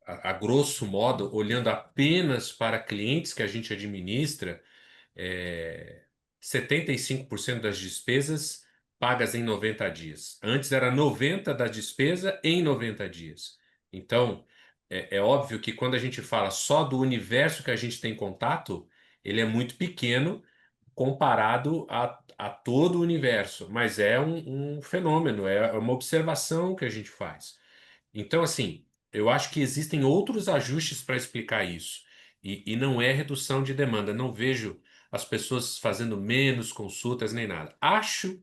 a grosso modo, olhando apenas para clientes que a gente administra, é, 75% das despesas pagas em 90 dias. Antes era 90 da despesa em 90 dias. Então, é óbvio que quando a gente fala só do universo que a gente tem contato, ele é muito pequeno comparado a todo o universo, mas é um fenômeno, é uma observação que a gente faz. Então, assim, eu acho que existem outros ajustes para explicar isso. E não é redução de demanda. Não vejo as pessoas fazendo menos consultas nem nada. Acho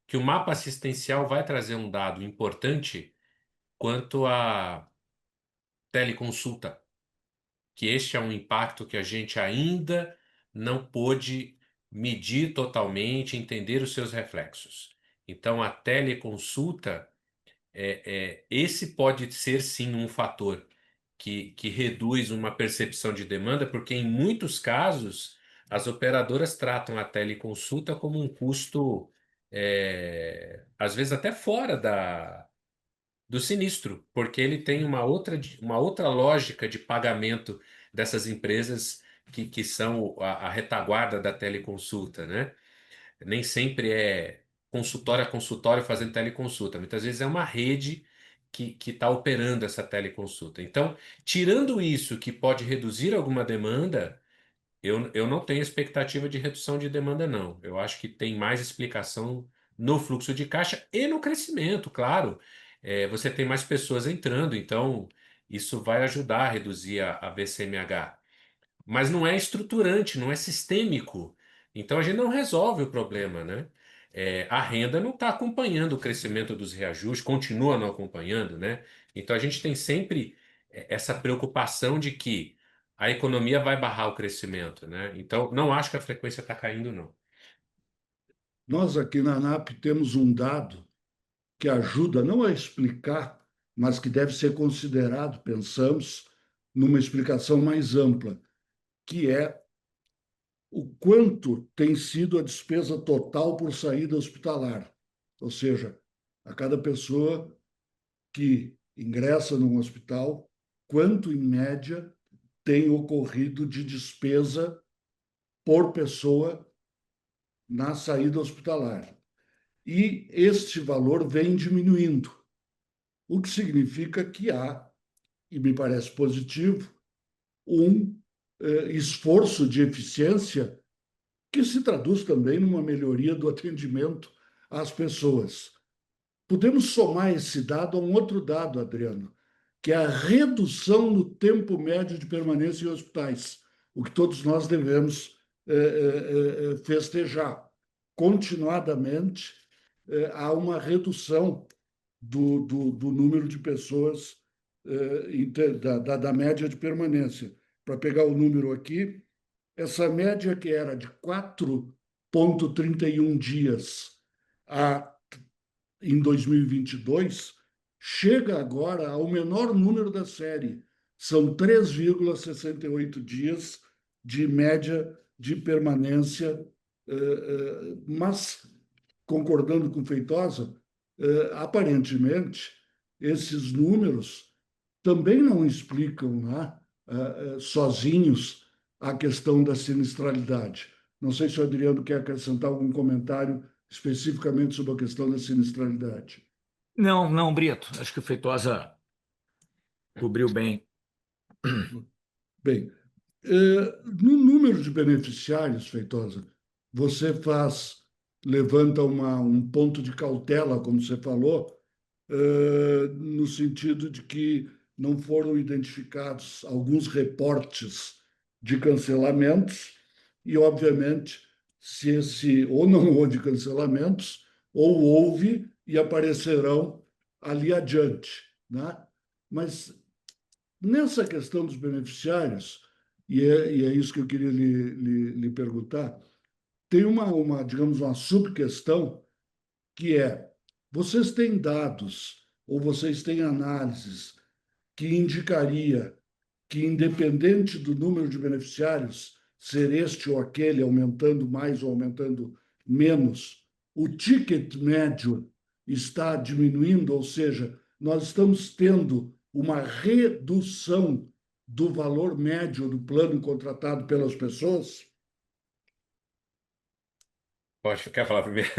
que o mapa assistencial vai trazer um dado importante quanto à teleconsulta, que este é um impacto que a gente ainda não pôde medir totalmente, entender os seus reflexos. Então, a teleconsulta, esse pode ser sim um fator que reduz uma percepção de demanda, porque em muitos casos as operadoras tratam a teleconsulta como um custo, às vezes até fora do sinistro, porque ele tem uma outra lógica de pagamento dessas empresas que são a retaguarda da teleconsulta, né? Nem sempre é consultório a consultório fazendo teleconsulta. Muitas vezes é uma rede que está operando essa teleconsulta. Então, tirando isso que pode reduzir alguma demanda, eu não tenho expectativa de redução de demanda, não. Eu acho que tem mais explicação no fluxo de caixa e no crescimento, claro. Você tem mais pessoas entrando, então isso vai ajudar a reduzir a VCMH, mas não é estruturante, não é sistêmico. Então a gente não resolve o problema, né? A renda não está acompanhando o crescimento dos reajustes, continua não acompanhando, né? Então a gente tem sempre essa preocupação de que a economia vai barrar o crescimento, né? Então não acho que a frequência está caindo, não. Nós aqui na ANAP temos um dado que ajuda não a explicar, mas que deve ser considerado, pensamos, numa explicação mais ampla, que é o quanto tem sido a despesa total por saída hospitalar. Ou seja, a cada pessoa que ingressa num hospital, quanto, em média, tem ocorrido de despesa por pessoa na saída hospitalar. E este valor vem diminuindo, o que significa que há, e me parece positivo, um esforço de eficiência que se traduz também numa melhoria do atendimento às pessoas. Podemos somar esse dado a um outro dado, Adriano, que é a redução no tempo médio de permanência em hospitais, o que todos nós devemos festejar. Continuadamente, há uma redução do número de pessoas, da média de permanência. Para pegar o número aqui, essa média que era de 4,31 dias em 2022, chega agora ao menor número da série. São 3,68 dias de média de permanência, mas, concordando com Feitosa, aparentemente, esses números também não explicam, né, sozinhos a questão da sinistralidade. Não sei se o Adriano quer acrescentar algum comentário especificamente sobre a questão da sinistralidade. Não, não, Brito. Acho que o Feitosa cobriu bem. Bem, no número de beneficiários, Feitosa, você levanta um ponto de cautela, como você falou, no sentido de que não foram identificados alguns reportes de cancelamentos e, obviamente, se esse ou não houve cancelamentos, ou houve e aparecerão ali adiante, né? Mas nessa questão dos beneficiários, e é isso que eu queria lhe perguntar, tem digamos, uma subquestão que é: vocês têm dados ou vocês têm análises que indicaria que, independente do número de beneficiários, ser este ou aquele, aumentando mais ou aumentando menos, o ticket médio está diminuindo, ou seja, nós estamos tendo uma redução do valor médio do plano contratado pelas pessoas? Quer falar primeiro?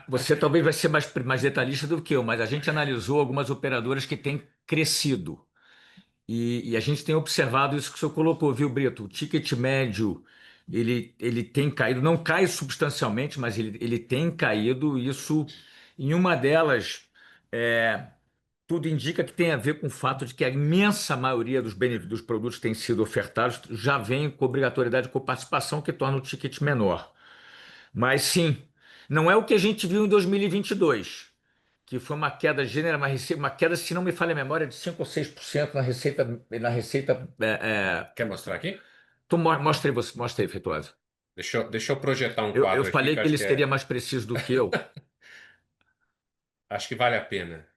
Você talvez vai ser mais detalhista do que eu, mas a gente analisou algumas operadoras que têm crescido. E a gente tem observado isso que o senhor colocou, viu, Brito? O ticket médio, ele tem caído, não cai substancialmente, mas ele tem caído. Isso, em uma delas, tudo indica que tem a ver com o fato de que a imensa maioria dos produtos que têm sido ofertados já vem com obrigatoriedade de coparticipação, que torna o ticket menor. Mas sim, não é o que a gente viu em 2022, que foi uma queda general, uma queda, se não me falha a memória, de 5 ou 6% na receita. Quer mostrar aqui? Mostra aí, Feitosa. Deixa eu projetar um Eu quadro aqui falei que eu que acho ele que seria mais preciso do que eu. acho que vale a pena.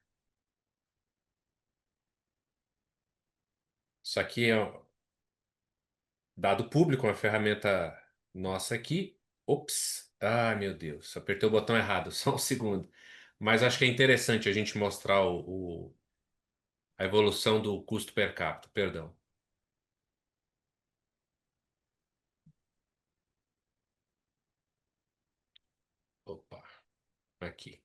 Isso aqui é dado público, uma ferramenta nossa aqui. Ops! Ah, meu Deus, apertei o botão errado, só um segundo. Mas acho que é interessante a gente mostrar a evolução do custo per capita, perdão. Opa, aqui.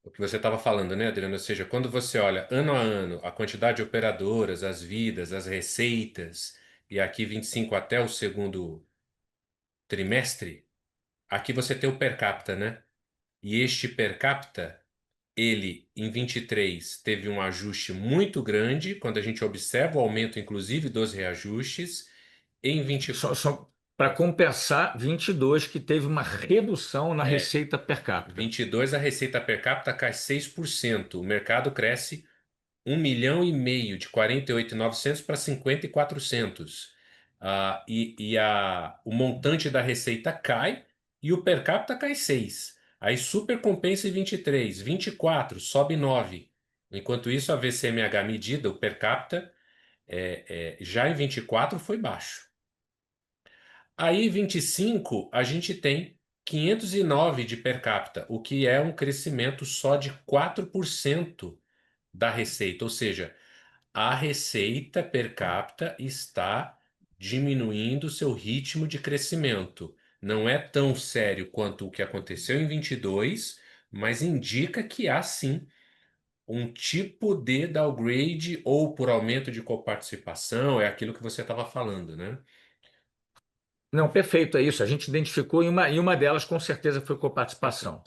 O que você estava falando, né, Adriano? Ou seja, quando você olha ano a ano a quantidade de operadoras, as vidas, as receitas, e aqui 25 até o segundo trimestre, aqui você tem o per capita, né? E este per capita, ele em 23 teve um ajuste muito grande, quando a gente observa o aumento, inclusive, dos reajustes. Em 20, Só para compensar 22, que teve uma redução na é, receita per capita. 22 a receita per capita cai 6%. O mercado cresce 1,5 milhão, de 48.900 para 50.400. O montante da receita cai e o per capita cai 6. Aí super compensa em 23, 24, sobe 9. Enquanto isso, a VCMH medida, o per capita, já em 24 foi baixo. Aí, 25, a gente tem 509 de per capita, o que é um crescimento só de 4% da receita, ou seja, a receita per capita está diminuindo seu ritmo de crescimento. Não é tão sério quanto o que aconteceu em 22, mas indica que há sim um tipo de downgrade ou por aumento de coparticipação, é aquilo que você estava falando, né? Não, perfeito, é isso. A gente identificou em uma delas, com certeza, foi com a participação.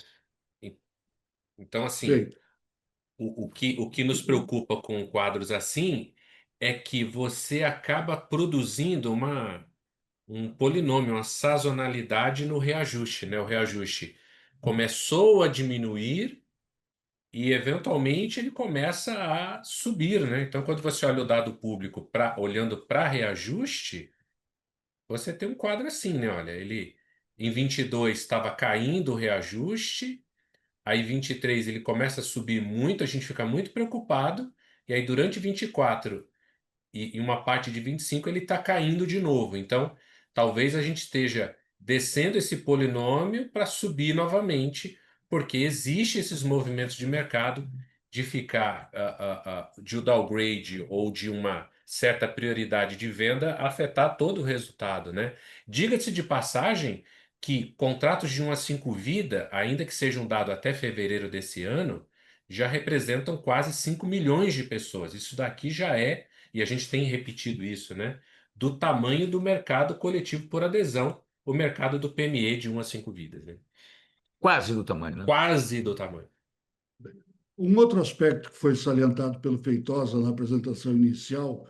Então, assim, Bem, o que nos preocupa com quadros assim é que você acaba produzindo um polinômio, uma sazonalidade no reajuste, né? O reajuste começou a diminuir e, eventualmente, ele começa a subir, né? Então, quando você olha o dado público olhando para reajuste, você tem um quadro assim, né? Olha, ele em 22 estava caindo o reajuste, aí 23 ele começa a subir muito, a gente fica muito preocupado, e aí durante 24 e uma parte de 25 ele está caindo de novo. Então, talvez a gente esteja descendo esse polinômio para subir novamente, porque existe esses movimentos de mercado de ficar de o downgrade ou de uma certa prioridade de venda afetar todo o resultado, né? Diga-se de passagem que contratos de 1 a 5 vida, ainda que sejam dados até fevereiro desse ano, já representam quase 5 milhões de pessoas. Isso daqui já é, e a gente tem repetido isso, né? Do tamanho do mercado coletivo por adesão, o mercado do PME de 1 a 5 vidas, né? Quase do tamanho, né? Quase do tamanho. Um outro aspecto que foi salientado pelo Feitosa na apresentação inicial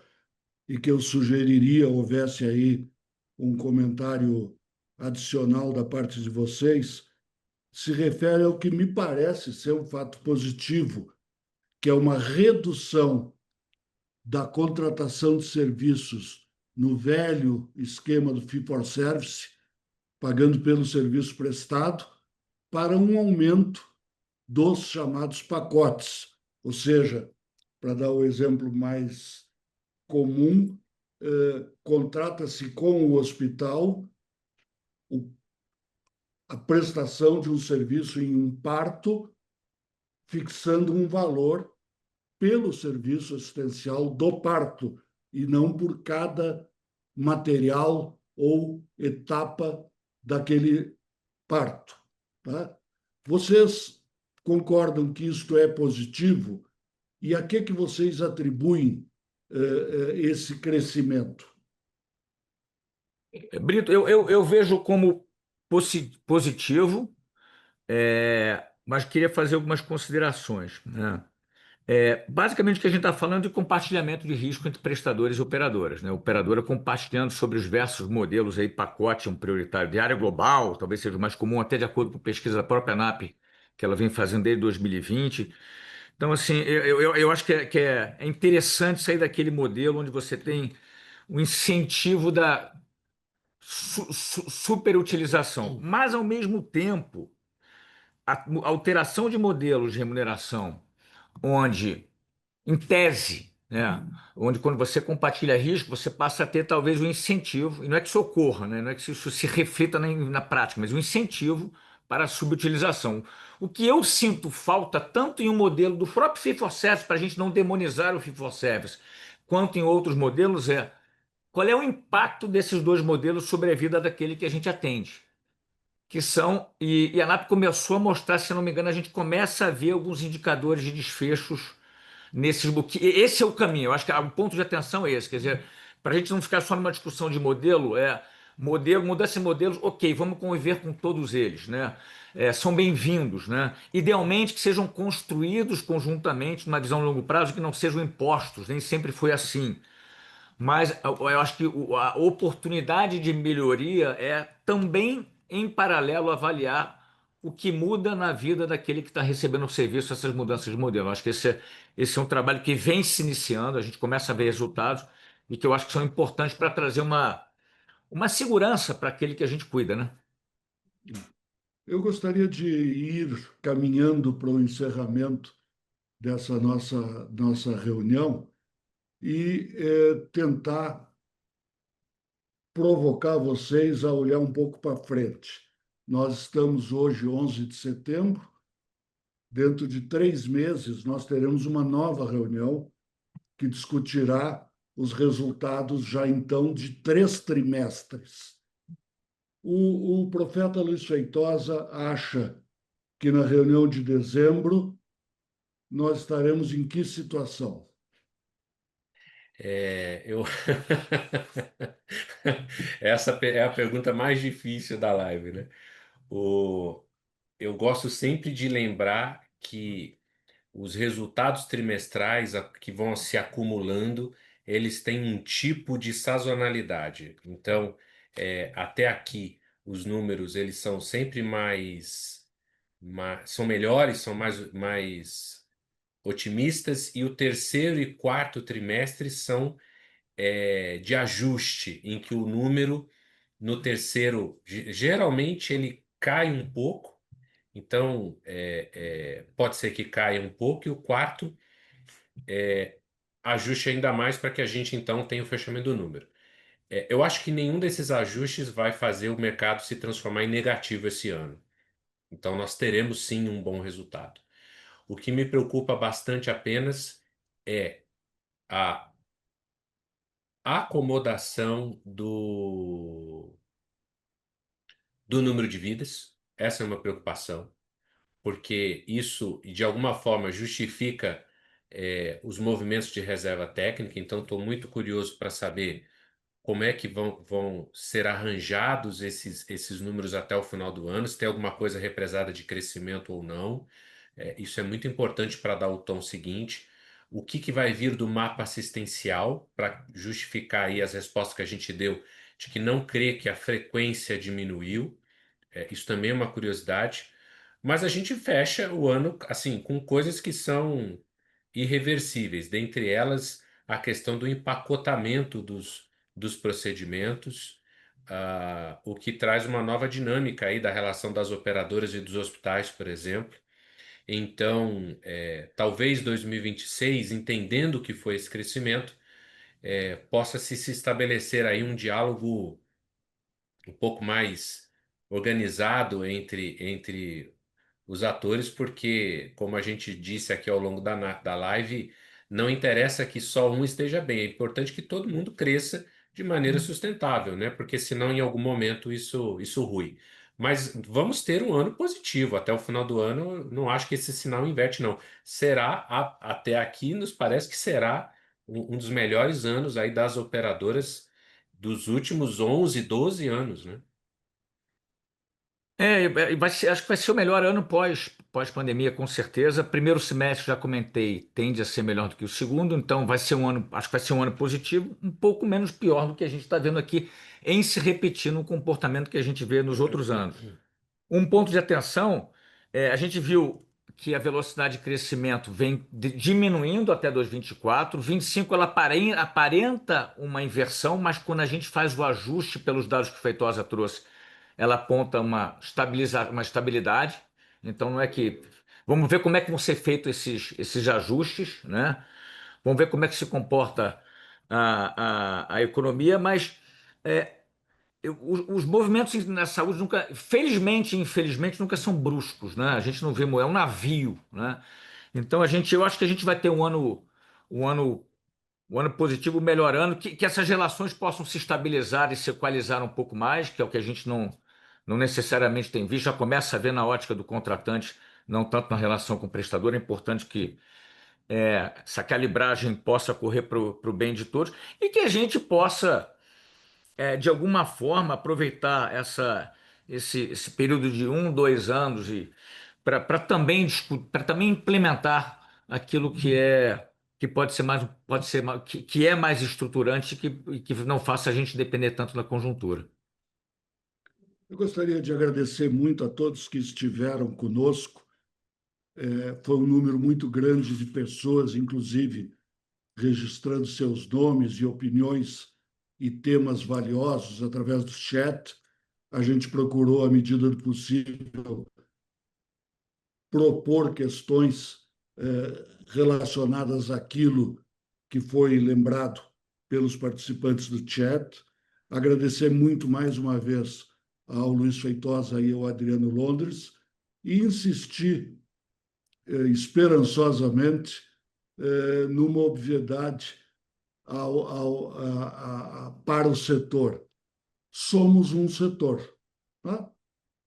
e que eu sugeriria houvesse aí um comentário adicional da parte de vocês, se refere ao que me parece ser um fato positivo, que é uma redução da contratação de serviços no velho esquema do fee for service, pagando pelo serviço prestado, para um aumento dos chamados pacotes. Ou seja, para dar o exemplo mais comum, contrata-se com o hospital a prestação de um serviço em um parto, fixando um valor pelo serviço assistencial do parto e não por cada material ou etapa daquele parto. Tá? Vocês concordam que isto é positivo? E a que vocês atribuem esse crescimento? Brito, eu vejo como positivo, mas queria fazer algumas considerações, né? Basicamente, o que a gente está falando é de compartilhamento de risco entre prestadores e operadoras, né? Operadora compartilhando sobre os diversos modelos aí, pacote um prioritário de área global, talvez seja o mais comum, até de acordo com pesquisa da própria ANAP, que ela vem fazendo desde 2020. Então, assim, eu acho que é interessante sair daquele modelo onde você tem o incentivo da superutilização, mas, ao mesmo tempo, a alteração de modelos de remuneração, onde em tese, né? Onde quando você compartilha risco, você passa a ter talvez um incentivo, e não é que isso ocorra, né? Não é que isso se reflita na prática, mas um incentivo para a subutilização. O que eu sinto falta, tanto em um modelo do próprio Fee for Service, para a gente não demonizar o Fee for Service, quanto em outros modelos, é qual é o impacto desses dois modelos sobre a vida daquele que a gente atende. Que são, e a ANAP começou a mostrar, se não me engano, a gente começa a ver alguns indicadores de desfechos nesses esse é o caminho. Eu acho que o ponto de atenção é esse, quer dizer, para a gente não ficar só numa discussão de modelo, mudança de modelos, ok, vamos conviver com todos eles, né? São bem-vindos, né? Idealmente que sejam construídos conjuntamente numa visão a longo prazo, que não sejam impostos, nem sempre foi assim. Mas eu acho que a oportunidade de melhoria é também, em paralelo, avaliar o que muda na vida daquele que está recebendo o serviço, essas mudanças de modelo. Eu acho que esse é um trabalho que vem se iniciando, a gente começa a ver resultados e que eu acho que são importantes para trazer uma segurança para aquele que a gente cuida, né? Eu gostaria de ir caminhando para o encerramento dessa nossa reunião e tentar provocar vocês a olhar um pouco para frente. Nós estamos hoje, 11 de setembro. Dentro de 3 meses, nós teremos uma nova reunião que discutirá os resultados já então de 3 trimestres. O profeta Luiz Feitosa acha que na reunião de dezembro nós estaremos em que situação? Eu... Essa é a pergunta mais difícil da live, né? O... Eu gosto sempre de lembrar que os resultados trimestrais que vão se acumulando, eles têm um tipo de sazonalidade. Então, até aqui, os números eles são sempre são melhores, são mais otimistas, e o terceiro e quarto trimestre são de ajuste, em que o número no terceiro, geralmente ele cai um pouco, então pode ser que caia um pouco, e o quarto ajuste ainda mais para que a gente então tenha o fechamento do número. Eu acho que nenhum desses ajustes vai fazer o mercado se transformar em negativo esse ano. Então nós teremos sim um bom resultado. O que me preocupa bastante apenas é a acomodação do número de vidas. Essa é uma preocupação, porque isso, de alguma forma, justifica os movimentos de reserva técnica. Então, estou muito curioso para saber como é que vão ser arranjados esses números até o final do ano, se tem alguma coisa represada de crescimento ou não. Isso é muito importante para dar o tom seguinte. O que vai vir do mapa assistencial para justificar aí as respostas que a gente deu de que não crê que a frequência diminuiu. Isso também é uma curiosidade. Mas a gente fecha o ano assim com coisas que são irreversíveis, dentre elas a questão do empacotamento dos procedimentos, o que traz uma nova dinâmica aí da relação das operadoras e dos hospitais, por exemplo. Então, talvez 2026, entendendo o que foi esse crescimento, possa se estabelecer aí um diálogo um pouco mais organizado entre os atores, porque, como a gente disse aqui ao longo da live, não interessa que só um esteja bem, é importante que todo mundo cresça de maneira sustentável, né? Porque senão, em algum momento, isso rui. Mas vamos ter um ano positivo. Até o final do ano, não acho que esse sinal inverte, não. Até aqui, nos parece que será um dos melhores anos aí das operadoras dos últimos 11, 12 anos, né? Acho que vai ser o melhor ano pós-pandemia, com certeza. Primeiro semestre, já comentei, tende a ser melhor do que o segundo, então vai ser um ano, acho que vai ser um ano positivo, um pouco menos pior do que a gente está vendo aqui, em se repetir no comportamento que a gente vê nos outros anos. Um ponto de atenção, a gente viu que a velocidade de crescimento vem diminuindo até 2024, 25 ela aparenta uma inversão, mas quando a gente faz o ajuste pelos dados que o Feitosa trouxe, ela aponta uma estabilidade. Então não é que. Vamos ver como é que vão ser feitos esses ajustes, né? Vamos ver como é que se comporta a economia, mas os movimentos na saúde nunca, felizmente e infelizmente, nunca são bruscos, né? A gente não vê, é um navio, né? Então eu acho que a gente vai ter um ano, um ano positivo melhorando, que essas relações possam se estabilizar e se equalizar um pouco mais, que é o que a gente não necessariamente tem visto, já começa a ver na ótica do contratante, não tanto na relação com o prestador. É importante que essa calibragem possa correr para o bem de todos e que a gente possa de alguma forma, aproveitar esse período de 1, 2 anos e para também implementar aquilo que pode ser que é mais estruturante e que não faça a gente depender tanto da conjuntura. Eu gostaria de agradecer muito a todos que estiveram conosco. Foi um número muito grande de pessoas, inclusive registrando seus nomes e opiniões e temas valiosos através do chat. A gente procurou, à medida do possível, propor questões relacionadas àquilo que foi lembrado pelos participantes do chat. Agradecer muito mais uma vez ao Luiz Feitosa e ao Adriano Londres e insistir esperançosamente numa obviedade para o setor. Somos um setor. Tá?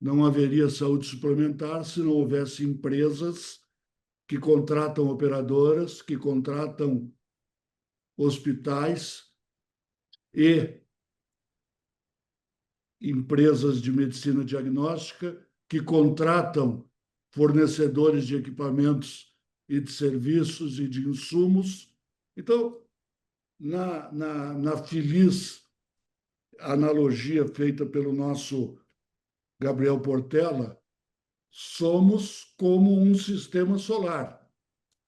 Não haveria saúde suplementar se não houvesse empresas que contratam operadoras, que contratam hospitais e empresas de medicina diagnóstica, que contratam fornecedores de equipamentos e de serviços e de insumos. Então, na feliz analogia feita pelo nosso Gabriel Portela, somos como um sistema solar.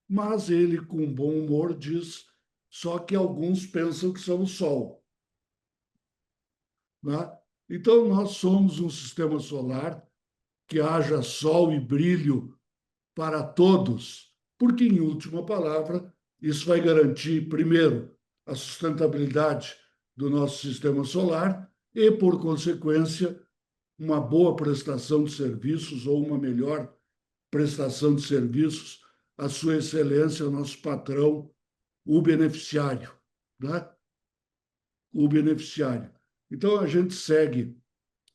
Mas ele, com bom humor, diz só que alguns pensam que são o Sol. Né? Então, nós somos um sistema solar, que haja sol e brilho para todos, porque, em última palavra, isso vai garantir, primeiro, a sustentabilidade do nosso sistema solar e, por consequência, uma boa prestação de serviços ou uma melhor prestação de serviços a Sua Excelência, o nosso patrão, o beneficiário, né? O beneficiário. Então, a gente segue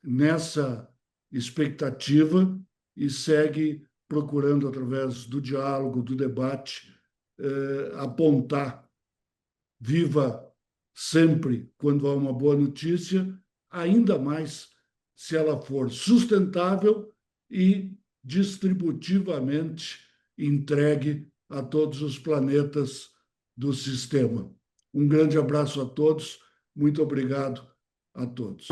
nessa expectativa e segue procurando, através do diálogo, do debate, apontar viva sempre quando há uma boa notícia, ainda mais se ela for sustentável e distributivamente entregue a todos os planetas do sistema. Um grande abraço a todos, muito obrigado a todos.